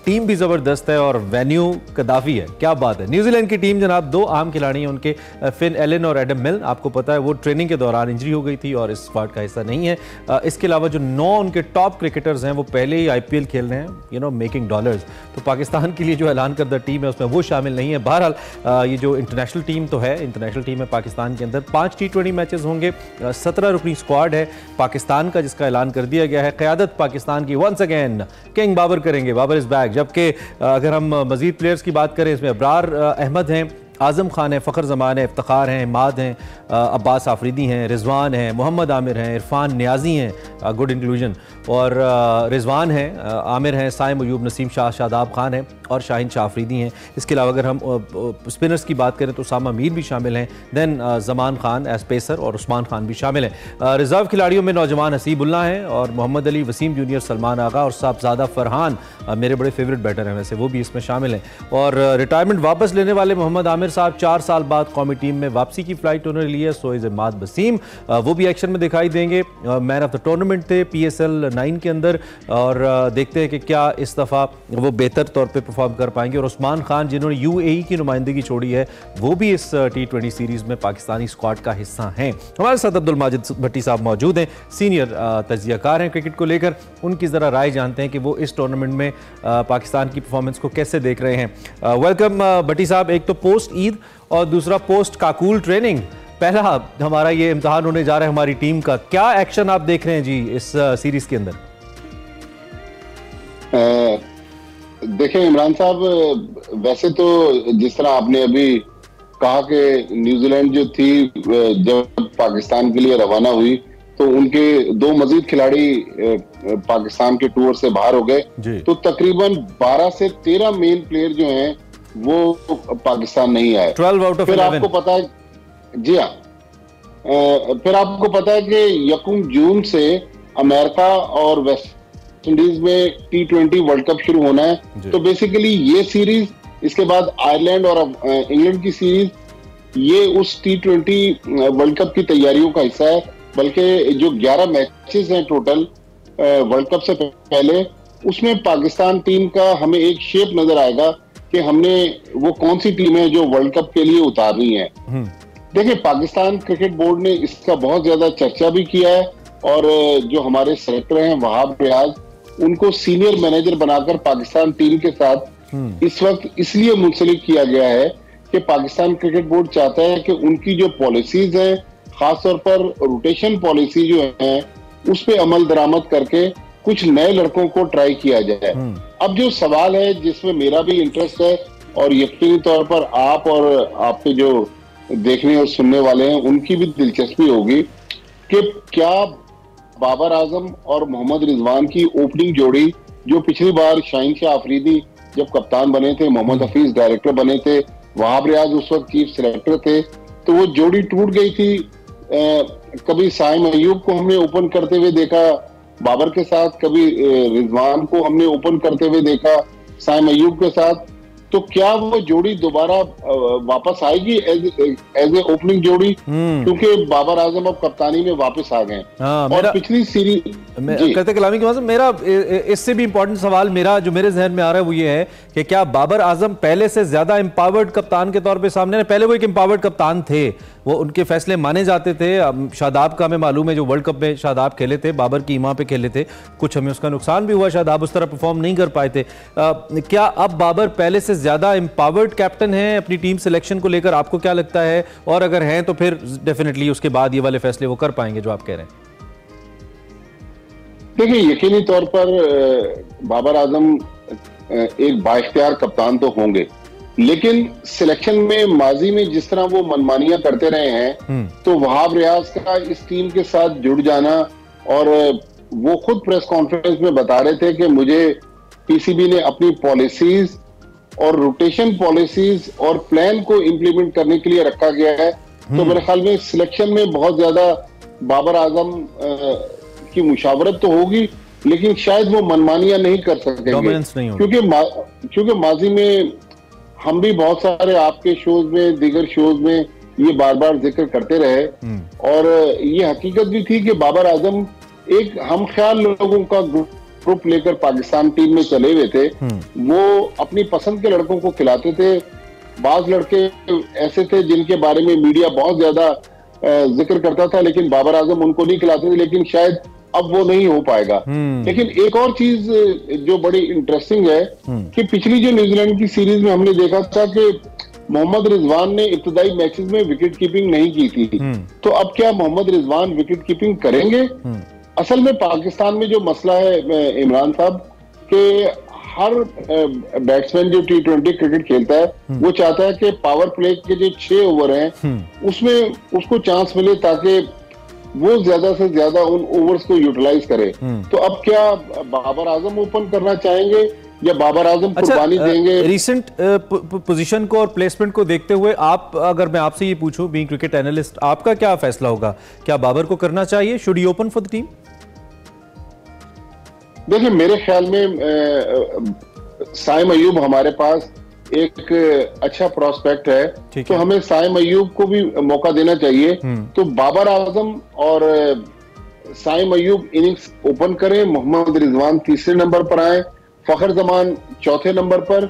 Team भी ज़बरदस्त है और वेन्यू कदाफी है। क्या बात है। न्यूजीलैंड की टीम जनाब 2 आम खिलाड़ी हैं उनके, फिन एलन और एडम मिल। आपको पता है वो ट्रेनिंग के दौरान इंजरी हो गई थी और इस स्क्वाड का हिस्सा नहीं है। इसके अलावा जो 9 उनके टॉप क्रिकेटर्स हैं वो पहले ही IPL खेल रहे हैं, मेकिंग डॉलर्स। तो पाकिस्तान के लिए जो ऐलान करदा टीम है उसमें वो शामिल नहीं है। बहरहाल ये जो इंटरनेशनल टीम तो है, इंटरनेशनल टीम है पाकिस्तान के अंदर 5 T20 मैचेस होंगे, 17 रुकनी स्क्वाड है पाकिस्तान का जिसका ऐलान कर दिया गया है। क़यादत पाकिस्तान की वंस अगेन किंग बाबर करेंगे, बाबर इज बैक। जबकि अगर हम मजीद प्लेयर्स की बात करें इसमें अबरार अहमद हैं, आज़म खान है, फ़खर ज़मान है, इफ्तिखार हैं, इमाद हैं, अब्बास आफरीदी हैं, रिजवान हैं, मोहम्मद आमिर हैं, इरफान नियाजी हैं, गुड इंक्लूजन, और रिजवान हैं, आमिर हैं, साइम अयूब, नसीम शाह, शादाब खान हैं और शाहीन शाह आफरीदी हैं। इसके अलावा अगर हम स्पिनर्स की बात करें तो उसामा मीर भी शामिल हैं, then Zaman Khan as pacer और उस्मान खान भी शामिल हैं। रिजर्व खिलाड़ियों में नौजवान हसीबुल्ला हैं और मोहम्मद अली, वसीम जूनियर, सलमान आगा और साहबजादा फरहान मेरे बड़े फेवरेट बैटर हैं वैसे, वो भी इसमें शामिल हैं। और रिटायरमेंट वापस लेने वाले मोहम्मद आमिर साहब 4 साल बाद कौमी टीम में वापसी की फ्लाइट उन्होंने ली है। सोइज इमाद वसीम वो भी एक्शन में दिखाई देंगे, मैन ऑफ द टूर्नामेंट थे PSL 9 के अंदर, और देखते हैं कि क्या इस दफ़ा वो बेहतर तौर पे परफॉर्म कर पाएंगे। और उस्मान खान जिन्होंने UAE की नुमाइंदगी छोड़ी है वो भी इस T20 सीरीज़ में पाकिस्तानी स्क्वाड का हिस्सा हैं। हमारे साथ अब्दुल माजिद भट्टी साहब मौजूद हैं, सीनियर तज्ज़ियाकार हैं क्रिकेट को लेकर। उनकी ज़रा राय जानते हैं कि वो इस टूर्नामेंट में पाकिस्तान की परफॉर्मेंस को कैसे देख रहे हैं। वेलकम भट्टी साहब। एक तो पोस्ट ईद और दूसरा पोस्ट काकूल ट्रेनिंग, पहला हमारा ये इम्तिहान होने जा रहा है हमारी टीम का। क्या एक्शन आप देख रहे हैं जी इस सीरीज के अंदर? देखें इमरान साहब, वैसे तो जिस तरह आपने अभी कहा कि न्यूजीलैंड जो थी जब पाकिस्तान के लिए रवाना हुई तो उनके 2 मजीद खिलाड़ी पाकिस्तान के टूर से बाहर हो गए, तो तकरीबन 12 से 13 मेन प्लेयर जो हैं वो पाकिस्तान नहीं आए। 12 आउट ऑफ 11। फिर आपको पता है, जी हाँ, फिर आपको पता है कि 1 जून से अमेरिका और वेस्ट इंडीज में T20 वर्ल्ड कप शुरू होना है। तो बेसिकली ये सीरीज, इसके बाद आयरलैंड और इंग्लैंड की सीरीज, ये उस T20 वर्ल्ड कप की तैयारियों का हिस्सा है। बल्कि जो 11 मैचेस हैं टोटल वर्ल्ड कप से पहले, उसमें पाकिस्तान टीम का हमें एक शेप नजर आएगा कि हमने वो कौन सी टीम है जो वर्ल्ड कप के लिए उतारनी है। देखिए, पाकिस्तान क्रिकेट बोर्ड ने इसका बहुत ज्यादा चर्चा भी किया है और जो हमारे सेलेक्टर हैं वहाब रियाज, उनको सीनियर मैनेजर बनाकर पाकिस्तान टीम के साथ इस वक्त इसलिए मुंसलिक किया गया है कि पाकिस्तान क्रिकेट बोर्ड चाहता है कि उनकी जो पॉलिसीज हैं, खासतौर पर रोटेशन पॉलिसी जो है, उस पर अमल दरामद करके कुछ नए लड़कों को ट्राई किया जाए। अब जो सवाल है जिसमें मेरा भी इंटरेस्ट है और यकीनी तौर पर आप और आपके जो देखने और सुनने वाले हैं उनकी भी दिलचस्पी होगी कि क्या बाबर आजम और मोहम्मद रिजवान की ओपनिंग जोड़ी, जो पिछली बार शाहीन शाह आफरीदी जब कप्तान बने थे, मोहम्मद हफीज डायरेक्टर बने थे, वहाब रियाज उस वक्त चीफ सेलेक्टर थे, तो वो जोड़ी टूट गई थी। कभी साइम अयूब को हमने ओपन करते हुए देखा बाबर के साथ, कभी रिजवान को हमने ओपन करते हुए देखा साइम अयूब के साथ। तो क्या वो जोड़ी दोबारा वापस आएगी एज ए ओपनिंग जोड़ी? क्योंकि बाबर आजम अब कप्तानी में वापस आ गए। और पिछली सीरीज करते कलामी के मेरा इससे भी इंपॉर्टेंट सवाल मेरा जो मेरे जहन में आ रहा है वो ये है कि क्या बाबर आजम पहले से ज्यादा एम्पावर्ड कप्तान के तौर पे सामने, पहले वो एक एम्पावर्ड कप्तान थे, वो उनके फैसले माने जाते थे। शादाब का हमें मालूम है जो वर्ल्ड कप में शादाब खेले थे, बाबर की ईमा पे खेले थे, कुछ हमें उसका नुकसान भी हुआ, शादाब उस तरह परफॉर्म नहीं कर पाए थे। क्या अब बाबर पहले से ज्यादा एम्पावर्ड कैप्टन है अपनी टीम सिलेक्शन को लेकर? आपको क्या लगता है? और अगर हैं तो फिर डेफिनेटली उसके बाद ये वाले फैसले वो कर पाएंगे जो आप कह रहे हैं? देखिए, यकीनी तौर पर बाबर आजम एक बाइख्तियार कप्तान तो होंगे, लेकिन सिलेक्शन में माजी में जिस तरह वो मनमानियां करते रहे हैं, तो वहाब रियाज का इस टीम के साथ जुड़ जाना, और वो खुद प्रेस कॉन्फ्रेंस में बता रहे थे कि मुझे PCB ने अपनी पॉलिसीज और रोटेशन पॉलिसीज और प्लान को इम्प्लीमेंट करने के लिए रखा गया है। तो मेरे ख्याल में सिलेक्शन में बहुत ज्यादा बाबर आजम की मुशावरत तो होगी, लेकिन शायद वो मनमानियां नहीं कर सकेंगे, क्योंकि माजी में हम भी बहुत सारे आपके शोज में, दीगर शोज में ये बार बार जिक्र करते रहे, और ये हकीकत भी थी कि बाबर आजम एक हम ख्याल लोगों का ग्रुप ग्रुप लेकर पाकिस्तान टीम में चले हुए थे, वो अपनी पसंद के लड़कों को खिलाते थे। बाज लड़के ऐसे थे जिनके बारे में मीडिया बहुत ज्यादा जिक्र करता था, लेकिन बाबर आजम उनको नहीं खिलाते थे, लेकिन शायद अब वो नहीं हो पाएगा। लेकिन एक और चीज जो बड़ी इंटरेस्टिंग है कि पिछली जो न्यूजीलैंड की सीरीज में हमने देखा था कि मोहम्मद रिजवान ने इब्तदाई मैचेस में विकेट कीपिंग नहीं की थी, तो अब क्या मोहम्मद रिजवान विकेट कीपिंग करेंगे? असल में पाकिस्तान में जो मसला है इमरान साहब कि हर बैट्समैन जो T20 क्रिकेट खेलता है वो चाहता है कि पावर प्ले के जो 6 ओवर हैं उसमें उसको चांस मिले ताकि वो ज्यादा से ज्यादा उन ओवर्स को यूटिलाइज करे। तो अब क्या बाबर आजम ओपन करना चाहेंगे या बाबर आजम कुर्बानी देंगे? रिसेंट पोजीशन को और प्लेसमेंट को देखते हुए आप, अगर मैं आपसे ये पूछूं बीइंग क्रिकेट एनालिस्ट, आपका क्या फैसला होगा? क्या बाबर को करना चाहिए? Should he open for the team? देखिए, मेरे ख्याल में साइम अयूब हमारे पास एक अच्छा प्रोस्पेक्ट है, तो हमें साइम अयूब को भी मौका देना चाहिए। तो बाबर आजम और साइम अयूब इनिंग्स ओपन करें, मोहम्मद रिजवान तीसरे नंबर पर आए, फखर जमान चौथे नंबर पर।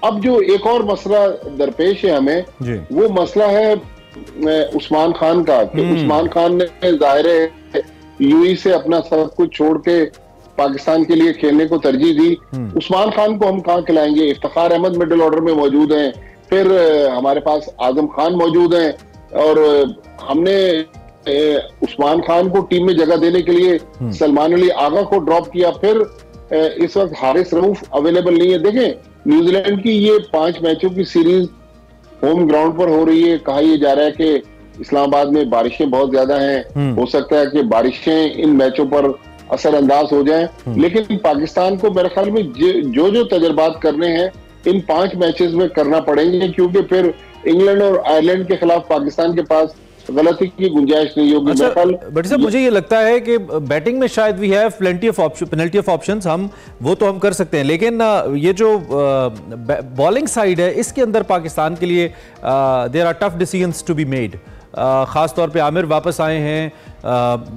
अब जो एक और मसला दरपेश है हमें, वो मसला है उस्मान खान का, कि उस्मान खान ने जाहिर है यूई से अपना सब कुछ छोड़ के पाकिस्तान के लिए खेलने को तरजीह दी। उस्मान खान को हम कहाँ खिलाएंगे? इफ्तिखार अहमद मिडिल ऑर्डर में मौजूद हैं, फिर हमारे पास आजम खान मौजूद हैं, और हमने उस्मान खान को टीम में जगह देने के लिए सलमान अली आगा को ड्रॉप किया। फिर इस वक्त हारिस रऊफ अवेलेबल नहीं है। देखें, न्यूजीलैंड की ये 5 मैचों की सीरीज होम ग्राउंड पर हो रही है। कहा यह जा रहा है कि इस्लामाबाद में बारिशें बहुत ज्यादा हैं, हो सकता है कि बारिशें इन मैचों पर असरअंदाज हो जाएं, लेकिन पाकिस्तान को मेरे ख्याल में जो तजर्बात करने हैं इन 5 मैचेस में करना पड़ेंगे, क्योंकि फिर इंग्लैंड और आयरलैंड के खिलाफ पाकिस्तान के पास गलती की गुंजाइश नहीं होगी। अच्छा, बट साहब मुझे ये लगता है कि बैटिंग में शायद we have plenty of option, penalty of options, हम कर सकते हैं, लेकिन ये जो बॉलिंग साइड है इसके अंदर पाकिस्तान के लिए there are tough decisions to be made. ख़ास तौर पे आमिर वापस आए हैं,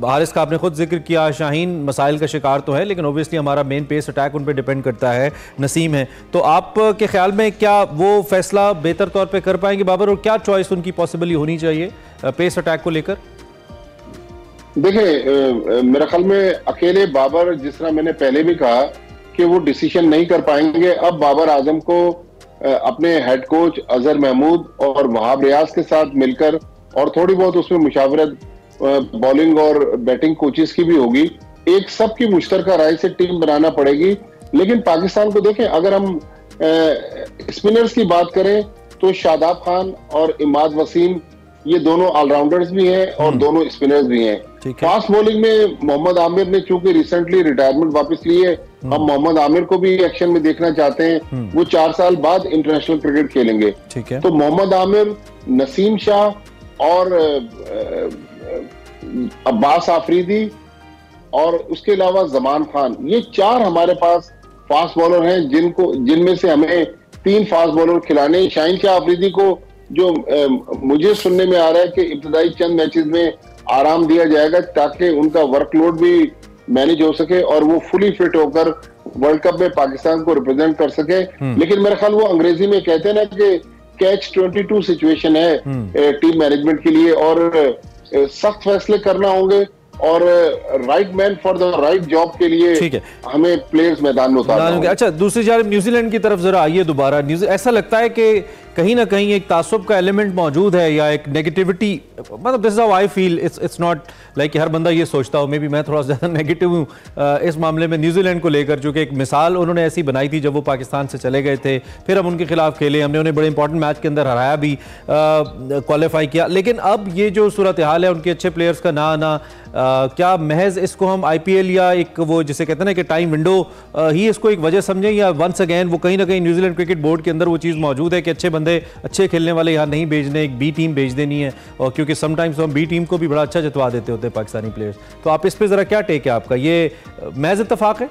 हारिस का आपने खुद जिक्र किया, शाहीन मसाइल का शिकार तो है, लेकिन ओबियसली हमारा मेन पेस अटैक उन पे डिपेंड करता है, नसीम है। तो आप के ख्याल में क्या वो फैसला बेहतर तौर पे कर पाएंगे बाबर, और क्या चॉइस उनकी पॉसिबली होनी चाहिए पेस अटैक को लेकर? देखिए, मेरे ख्याल में अकेले बाबर, जिस तरह मैंने पहले भी कहा कि वो डिसीजन नहीं कर पाएंगे, अब बाबर आजम को अपने हेड कोच अजहर महमूद और वहाब रियाज के साथ मिलकर, और थोड़ी बहुत उसमें मुशावरत बॉलिंग और बैटिंग कोचेस की भी होगी, एक सबकी मुश्तरका राय से टीम बनाना पड़ेगी। लेकिन पाकिस्तान को देखें, अगर हम स्पिनर्स की बात करें तो शादाब खान और इमाद वसीम ये दोनों ऑलराउंडर्स भी हैं और दोनों स्पिनर्स भी हैं। फास्ट बॉलिंग में मोहम्मद आमिर ने चूंकि रिसेंटली रिटायरमेंट वापस ली है, हम मोहम्मद आमिर को भी एक्शन में देखना चाहते हैं। वो 4 साल बाद इंटरनेशनल क्रिकेट खेलेंगे, तो मोहम्मद आमिर, नसीम शाह और अब्बास आफरीदी और उसके अलावा जमान खान, ये 4 हमारे पास फास्ट बॉलर हैं जिनमें से हमें 3 फास्ट बॉलर खिलाने। शाहीन शाह आफरीदी को जो मुझे सुनने में आ रहा है कि इब्तदाई चंद मैचेस में आराम दिया जाएगा ताकि उनका वर्कलोड भी मैनेज हो सके और वो फुली फिट होकर वर्ल्ड कप में पाकिस्तान को रिप्रेजेंट कर सके। लेकिन मेरे ख्याल वो अंग्रेजी में कहते हैं ना कि कैच 22 सिचुएशन है टीम मैनेजमेंट के लिए, और सख्त फैसले करना होंगे और right man for the right job के लिए हमें प्लेयर्स मैदान में उतारना होगा। अच्छा, दूसरी जानिब न्यूजीलैंड की तरफ जरा आइए दोबारा। ऐसा लगता है कि कहीं ना कहीं एक तासुब का एलिमेंट मौजूद है या एक नेगेटिविटी, मतलब this is how I feel, it's not like हर बंदा ये सोचता हो, मे बी मैं थोड़ा ज़्यादा नेगेटिव हूँ इस मामले में न्यूजीलैंड को लेकर, जो कि एक मिसाल उन्होंने ऐसी बनाई थी जब वो पाकिस्तान से चले गए थे, फिर हम उनके खिलाफ खेले, हमने उन्हें बड़े इंपॉर्टेंट मैच के अंदर हराया भी, क्वालिफाई किया। लेकिन अब ये जो सूरत हाल है, उनके अच्छे प्लेयर्स का ना आना, क्या महज इसको हम IPL या एक वो जिसे कहते हैं ना कि टाइम विंडो ही इसको एक वजह समझें, या वंस अगेन वो कहीं ना कहीं न्यूजीलैंड क्रिकेट बोर्ड के अंदर वो चीज़ मौजूद है कि अच्छे बंदे, अच्छे खेलने वाले यहाँ नहीं भेजने, एक B टीम भेज देनी है, और क्योंकि समटाइम्स हम B टीम को भी बड़ा अच्छा जितवा देते होते हैं पाकिस्तानी प्लेयर्स। तो आप इस पर ज़रा क्या टेक है आपका? ये महज इत्तेफाक है?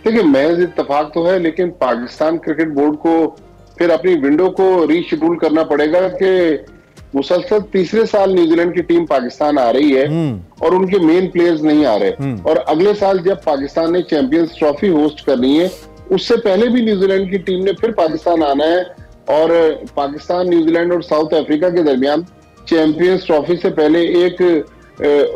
देखिए, महज इत्तेफाक तो है, लेकिन पाकिस्तान क्रिकेट बोर्ड को फिर अपनी विंडो को रीशेड्यूल करना पड़ेगा कि मुसलसल तीसरे साल न्यूजीलैंड की टीम पाकिस्तान आ रही है और उनके मेन प्लेयर्स नहीं आ रहे। और अगले साल जब पाकिस्तान ने चैंपियंस ट्रॉफी होस्ट करनी है, उससे पहले भी न्यूजीलैंड की टीम ने फिर पाकिस्तान आना है और पाकिस्तान, न्यूजीलैंड और साउथ अफ्रीका के दरमियान चैंपियंस ट्रॉफी से पहले एक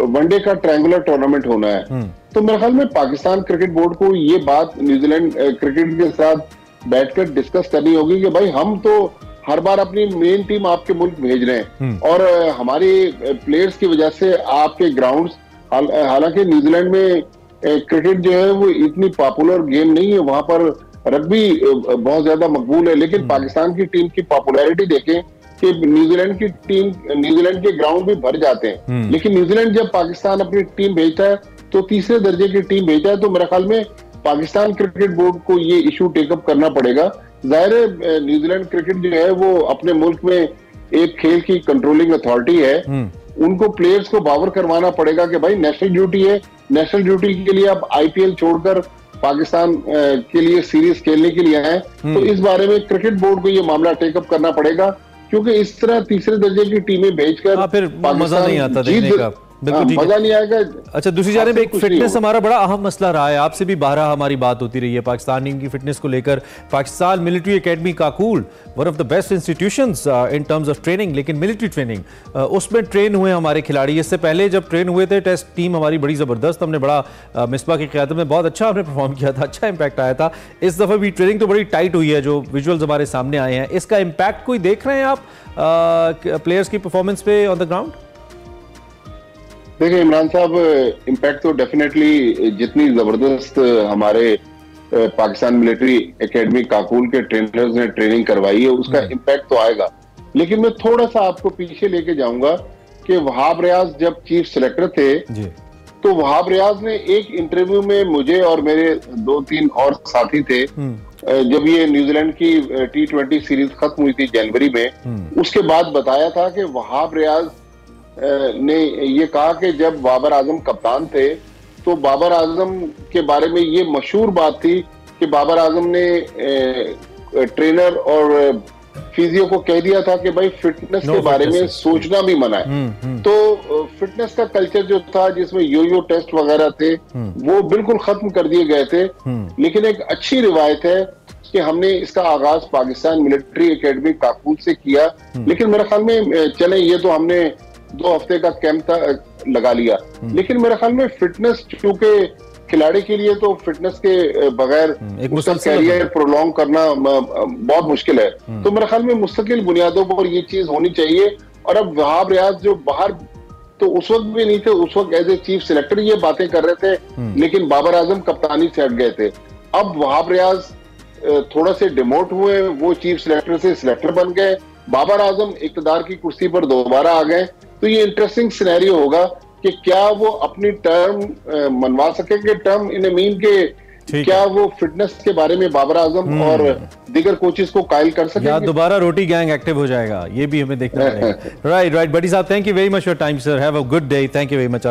वनडे का ट्रायंगुलर टूर्नामेंट होना है। तो मेरे ख्याल में पाकिस्तान क्रिकेट बोर्ड को ये बात न्यूजीलैंड क्रिकेट के साथ बैठकर डिस्कस करनी होगी कि भाई हम तो हर बार अपनी मेन टीम आपके मुल्क भेज रहे हैं और हमारी प्लेयर्स की वजह से आपके ग्राउंड्स, हालांकि न्यूजीलैंड में क्रिकेट जो है वो इतनी पॉपुलर गेम नहीं है, वहां पर रग्बी बहुत ज्यादा मकबूल है, लेकिन पाकिस्तान की टीम की पॉपुलैरिटी देखें कि न्यूजीलैंड के ग्राउंड भी भर जाते हैं। लेकिन न्यूजीलैंड जब पाकिस्तान अपनी टीम भेजता है तो तीसरे दर्जे की टीम भेजता है। तो मेरे ख्याल में पाकिस्तान क्रिकेट बोर्ड को ये इशू टेकअप करना पड़ेगा। जाहिर है न्यूजीलैंड क्रिकेट जो है वो अपने मुल्क में एक खेल की कंट्रोलिंग अथॉरिटी है, उनको प्लेयर्स को बावर करवाना पड़ेगा कि भाई नेशनल ड्यूटी है, नेशनल ड्यूटी के लिए आप आईपीएल छोड़कर पाकिस्तान के लिए सीरीज खेलने के लिए आए। तो इस बारे में क्रिकेट बोर्ड को ये मामला टेकअप करना पड़ेगा, क्योंकि इस तरह तीसरे दर्जे की टीमें भेजकर फिर मजा नहीं आता देखने का, मजा नहीं आएगा। अच्छा, दूसरी जानिब एक फिटनेस हमारा बड़ा अहम मसला रहा है, आपसे भी 12 हमारी बात होती रही है पाकिस्तान टीम की फिटनेस को लेकर। Pakistan military academy Kakul one of the best institutions in terms of training, लेकिन मिलिट्री ट्रेनिंग उसमें ट्रेन हुए हमारे खिलाड़ी। इससे पहले जब ट्रेन हुए थे टेस्ट टीम हमारी बड़ी ज़बरदस्त, हमने बड़ा मिसबा की क़यादत में बहुत अच्छा हमने परफॉर्म किया था, अच्छा इंपैक्ट आया था। इस दफ़ा भी ट्रेनिंग तो बड़ी टाइट हुई है, जो विजुअल्स हमारे सामने आए हैं। इसका इम्पैक्ट कोई देख रहे हैं आप प्लेयर्स की परफॉर्मेंस पे ऑन द ग्राउंड? देखिए इमरान साहब, इम्पैक्ट तो डेफिनेटली जितनी जबरदस्त हमारे पाकिस्तान मिलिट्री एकेडमी काकूल के ट्रेनर्स ने ट्रेनिंग करवाई है उसका इम्पैक्ट तो आएगा। लेकिन मैं थोड़ा सा आपको पीछे लेके जाऊंगा कि वहाब रियाज जब चीफ सिलेक्टर थे तो वहाब रियाज ने एक इंटरव्यू में मुझे और मेरे 2-3 और साथी थे, जब ये न्यूजीलैंड की T20 सीरीज खत्म हुई थी जनवरी में, उसके बाद बताया था कि वहाब रियाज ने ये कहा कि जब बाबर आजम कप्तान थे तो बाबर आजम के बारे में ये मशहूर बात थी कि बाबर आजम ने ट्रेनर और फिजियो को कह दिया था कि भाई फिटनेस के बारे में सोचना भी मना है। तो फिटनेस का कल्चर जो था जिसमें यो टेस्ट वगैरह थे वो बिल्कुल खत्म कर दिए गए थे। लेकिन एक अच्छी रिवायत है कि हमने इसका आगाज पाकिस्तान मिलिट्री एकेडमी काकूल से किया। लेकिन मेरे ख्याल में चले ये तो हमने 2 हफ्ते का कैंप लगा लिया, लेकिन मेरे ख्याल में फिटनेस, क्योंकि खिलाड़ी के लिए तो फिटनेस के बगैर उसका कैरियर प्रोलॉन्ग करना बहुत मुश्किल है। तो मेरे ख्याल में मुस्तकिल बुनियादों पर ये चीज होनी चाहिए। और अब वहाब रियाज जो बाहर तो उस वक्त भी नहीं थे, उस वक्त एज ए चीफ सिलेक्टर ये बातें कर रहे थे, लेकिन बाबर आजम कप्तानी से हट गए थे। अब वहाब रियाज थोड़ा से डिमोट हुए, वो चीफ सिलेक्टर से सिलेक्टर बन गए, बाबर आजम इक्तदार की कुर्सी पर दोबारा आ गए। तो ये इंटरेस्टिंग सिनेरियो होगा कि क्या वो अपनी टर्म मनवा सकेंगे, टर्म इन मीन के क्या वो फिटनेस के बारे में बाबर आजम और दीगर कोचेस को कायल कर सकेंगे, या दोबारा रोटी गैंग एक्टिव हो जाएगा, ये भी हमें देखना पड़ेगा। राइट बड़ी साहब, thank you very much for time sir, have a good day, thank you very much.